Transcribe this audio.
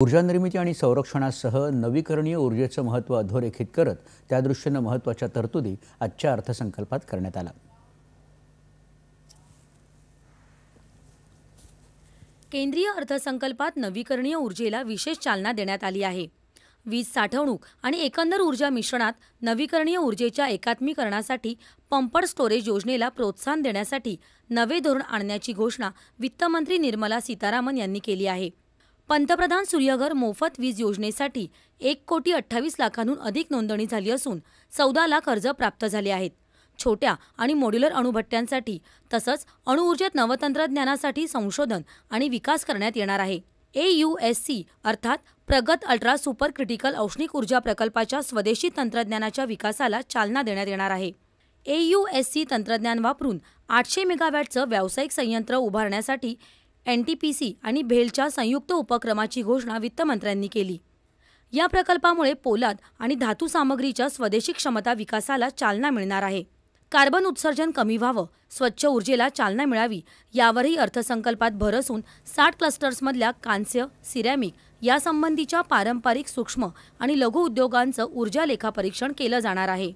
ऊर्जा निर्मिती आणि संरक्षणासह नवीकरणीय ऊर्जेचं महत्त्व अधोरेखित करत त्यादृष्टीनं महत्त्वाच्या तरतुदी आजच्या अर्थसंकल्पात करण्यात आल्या। केंद्रीय अर्थसंकल्पात नवीकरणीय ऊर्जेला विशेष चालना देण्यात आली आहे। वीज साठवणूक आणि एकंदर ऊर्जा मिश्रणात नवीकरणीय ऊर्जेच्या एकात्मीकरणासाठी पंप्ड स्टोरेज योजनेला प्रोत्साहन देण्यासाठी नवे धोरण आणण्याची घोषणा वित्तमंत्री निर्मला सीतारामन यांनी केली आहे। पंतप्रधान सूर्यघर मोफत वीज योजनेसाठी 1,28,00,000 अधिक नोंदणी झाली असून 14 लाख अर्ज प्राप्त झाले आहेत। छोट्या आणि मॉड्युलर अणुभट्ट्यांसाठी तसंच अणुऊर्जेत नवतंत्रज्ञानासाठी संशोधन आणि विकास करण्यात येणार आहे। AUSC अर्थात प्रगत अल्ट्रा सुपर क्रिटिकल औष्णिक ऊर्जा प्रकल्पाच्या स्वदेशी तंत्रज्ञानाच्या विकासाला चालना देण्यात येणार आहे। AUSC तंत्रज्ञान वापरून 800 मेगावॅटचं व्यावसायिक संयंत्र उभारण्यासाठी NTPC आणि भेलच्या संयुक्त उपक्रमाची घोषणा वित्तमंत्र्यांनी केली। या प्रकल्पामुळे पोलाद आणि धातू सामग्रीच्या स्वदेशी क्षमता विकासाला चालना मिळणार आहे। कार्बन उत्सर्जन कमी व्हावं, स्वच्छ ऊर्जेला चालना मिळावी यावरही अर्थसंकल्पात भर असून 60 क्लस्टर्समधल्या कांस्य, सिरॅमिक यासंबंधीच्या पारंपरिक सूक्ष्म आणि लघु उद्योगांचं ऊर्जा लेखापरीक्षण केलं जाणार आहे।